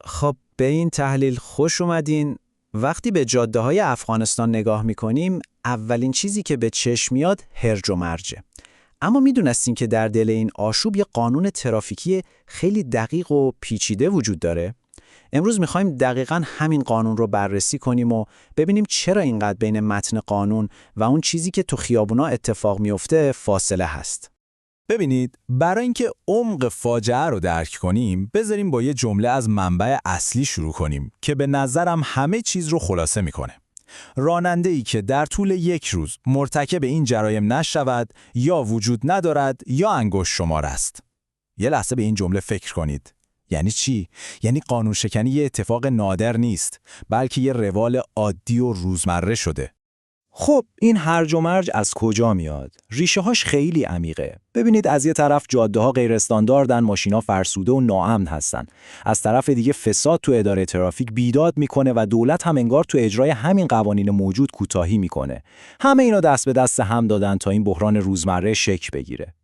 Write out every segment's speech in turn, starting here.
خب به این تحلیل خوش اومدین. وقتی به جاده‌های افغانستان نگاه می‌کنیم، اولین چیزی که به چشم میاد هرج و مرجه. اما میدونستین که در دل این آشوب یه قانون ترافیکی خیلی دقیق و پیچیده وجود داره؟ امروز می‌خوایم دقیقاً همین قانون رو بررسی کنیم و ببینیم چرا اینقدر بین متن قانون و اون چیزی که تو خیابونا اتفاق میفته فاصله هست. ببینید، برای اینکه عمق فاجعه رو درک کنیم، بذاریم با یه جمله از منبع اصلی شروع کنیم که به نظرم همه چیز رو خلاصه میکنه. راننده‌ای که در طول یک روز مرتکب این جرایم نشود یا وجود ندارد یا انگشت شمار است. یه لحظه به این جمله فکر کنید. یعنی چی؟ یعنی قانون شکنی یه اتفاق نادر نیست، بلکه یه روال عادی و روزمره شده. خب این هرج و مرج از کجا میاد؟ ریشه هاش خیلی عمیقه. ببینید، از یه طرف جاده ها غیر استانداردن، ماشینا فرسوده و ناامن هستن. از طرف دیگه فساد تو اداره ترافیک بیداد میکنه و دولت هم انگار تو اجرای همین قوانین موجود کوتاهی میکنه. همه اینا دست به دست هم دادن تا این بحران روزمره شکل بگیره.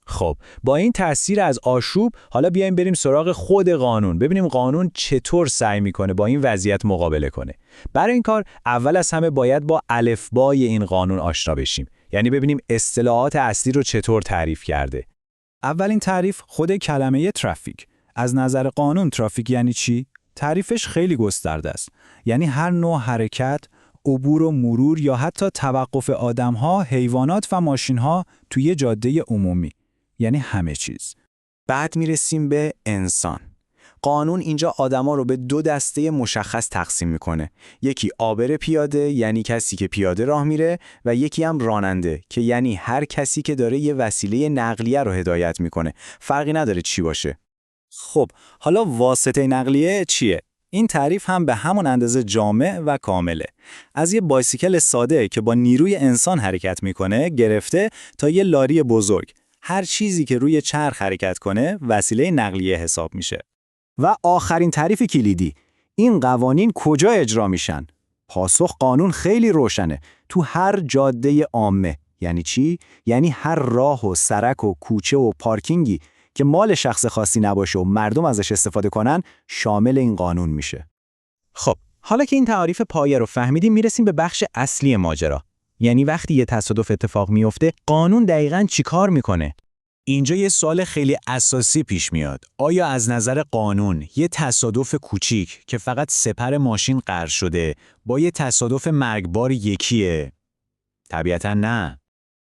خب با این تأثیر از آشوب حالا بیایم بریم سراغ خود قانون، ببینیم قانون چطور سعی میکنه با این وضعیت مقابله کنه. برای این کار اول از همه باید با الفبای این قانون آشنا بشیم، یعنی ببینیم اصطلاحات اصلی رو چطور تعریف کرده. اولین تعریف خود کلمه ترافیک. از نظر قانون ترافیک یعنی چی؟ تعریفش خیلی گسترده است. یعنی هر نوع حرکت، عبور و مرور یا حتی توقف آدم‌ها، حیوانات و ماشین‌ها توی جاده عمومی. یعنی همه چیز. بعد میرسیم به انسان. قانون اینجا آدما رو به دو دسته مشخص تقسیم میکنه. یکی عابر پیاده، یعنی کسی که پیاده راه میره، و یکی هم راننده که یعنی هر کسی که داره یه وسیله نقلیه رو هدایت میکنه. فرقی نداره چی باشه. خب حالا واسطه نقلیه چیه؟ این تعریف هم به همون اندازه جامع و کامله. از یه بایسیکل ساده که با نیروی انسان حرکت میکنه گرفته تا یه لاری بزرگ. هر چیزی که روی چرخ حرکت کنه وسیله نقلیه حساب میشه. و آخرین تعریف کلیدی، این قوانین کجا اجرا میشن؟ پاسخ قانون خیلی روشنه. تو هر جاده عامه. یعنی چی؟ یعنی هر راه و سرک و کوچه و پارکینگی که مال شخص خاصی نباشه و مردم ازش استفاده کنن شامل این قانون میشه. خب حالا که این تعریف پایه رو فهمیدیم، میرسیم به بخش اصلی ماجرا. یعنی وقتی یه تصادف اتفاق میفته، قانون دقیقاً چی کار میکنه؟ اینجا یه سوال خیلی اساسی پیش میاد. آیا از نظر قانون یه تصادف کوچیک که فقط سپر ماشین غرق شده با یه تصادف مرگبار یکیه؟ طبیعتاً نه.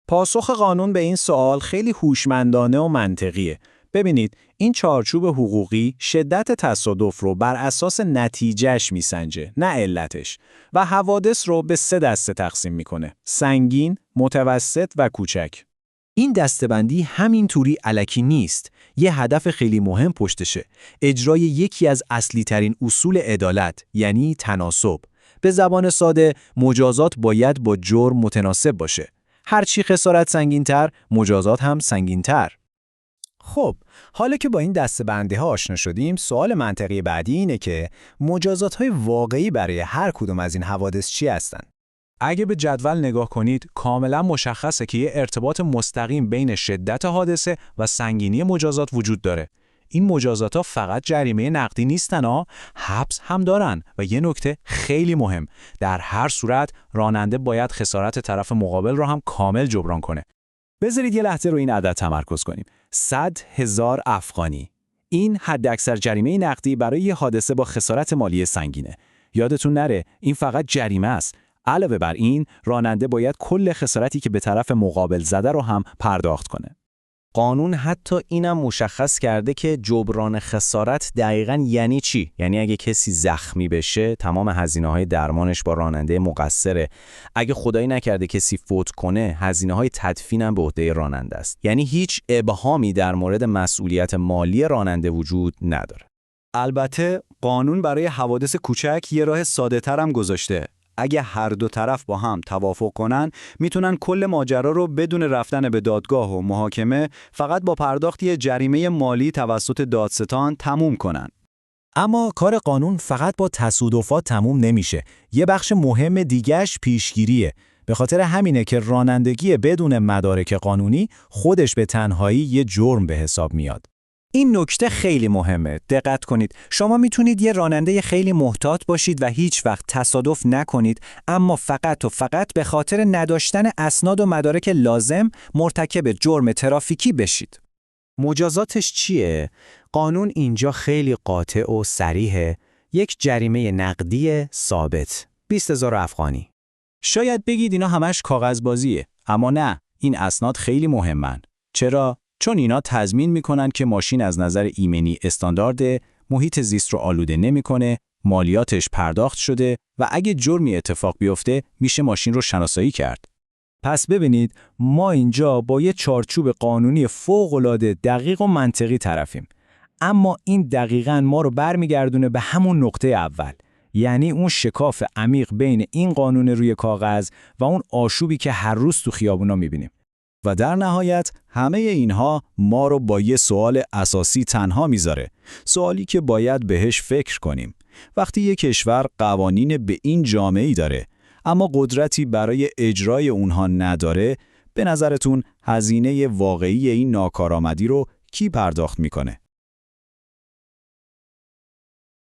پاسخ قانون به این سوال خیلی هوشمندانه و منطقیه. ببینید، این چارچوب حقوقی شدت تصادف رو بر اساس نتیجهش میسنجه، نه علتش، و حوادث رو به 3 دسته تقسیم میکنه: سنگین، متوسط و کوچک. این دسته‌بندی همینطوری الکی نیست. یه هدف خیلی مهم پشتشه. اجرای یکی از اصلی ترین اصول عدالت، یعنی تناسب. به زبان ساده، مجازات باید با جرم متناسب باشه. هرچی خسارت سنگین‌تر، مجازات هم سنگین‌تر. خب، حالا که با این دسته‌بندی‌ها آشنا شدیم، سوال منطقی بعدی اینه که مجازات‌های واقعی برای هر کدوم از این حوادث چی هستن؟ اگه به جدول نگاه کنید، کاملا مشخصه که یه ارتباط مستقیم بین شدت حادثه و سنگینی مجازات وجود داره. این مجازات‌ها فقط جریمه نقدی نیستن، حبس هم دارن. و یه نکته خیلی مهم، در هر صورت راننده باید خسارت طرف مقابل رو هم کامل جبران کنه. بذارید یه لحظه رو این عدد تمرکز کنیم. 100,000 افغانی. این حداکثر جریمه نقدی برای یه حادثه با خسارت مالی سنگینه. یادتون نره، این فقط جریمه است. علاوه بر این، راننده باید کل خسارتی که به طرف مقابل زده رو هم پرداخت کنه. قانون حتی اینم مشخص کرده که جبران خسارت دقیقاً یعنی چی؟ یعنی اگه کسی زخمی بشه، تمام هزینه‌های درمانش با راننده مقصره. اگه خدایی نکرده کسی فوت کنه، هزینه‌های تدفین هم به عهده راننده است. یعنی هیچ ابهامی در مورد مسئولیت مالی راننده وجود نداره. البته قانون برای حوادث کوچک یه راه ساده‌تر هم گذاشته. اگه هر دو طرف با هم توافق کنن، میتونن کل ماجرا رو بدون رفتن به دادگاه و محاکمه فقط با پرداخت یه جریمه مالی توسط دادستان تموم کنن. اما کار قانون فقط با تصادفات تموم نمیشه. یه بخش مهم دیگه‌اش پیشگیریه. به خاطر همینه که رانندگی بدون مدارک قانونی خودش به تنهایی یه جرم به حساب میاد. این نکته خیلی مهمه. دقت کنید. شما میتونید یه راننده خیلی محتاط باشید و هیچ وقت تصادف نکنید، اما فقط و فقط به خاطر نداشتن اسناد و مدارک لازم مرتکب جرم ترافیکی بشید. مجازاتش چیه؟ قانون اینجا خیلی قاطع و صریحه. یک جریمه نقدی ثابت، 20,000 افغانی. شاید بگید اینا همش کاغذبازیه، اما نه، این اسناد خیلی مهمن. چرا؟ چون اینا تضمین میکنن که ماشین از نظر ایمنی استاندارده، محیط زیست رو آلوده نمیکنه، مالیاتش پرداخت شده و اگه جرمی اتفاق بیفته میشه ماشین رو شناسایی کرد. پس ببینید ما اینجا با یه چارچوب قانونی فوق‌العاده دقیق و منطقی طرفیم. اما این دقیقاً ما رو برمیگردونه به همون نقطه اول. یعنی اون شکاف عمیق بین این قانون روی کاغذ و اون آشوبی که هر روز تو خیابونا میبینیم. و در نهایت همه اینها ما رو با یه سوال اساسی تنها میذاره. سوالی که باید بهش فکر کنیم. وقتی یک کشور قوانین به این جامعه‌ای داره اما قدرتی برای اجرای اونها نداره، به نظرتون هزینه واقعی این ناکارآمدی رو کی پرداخت میکنه؟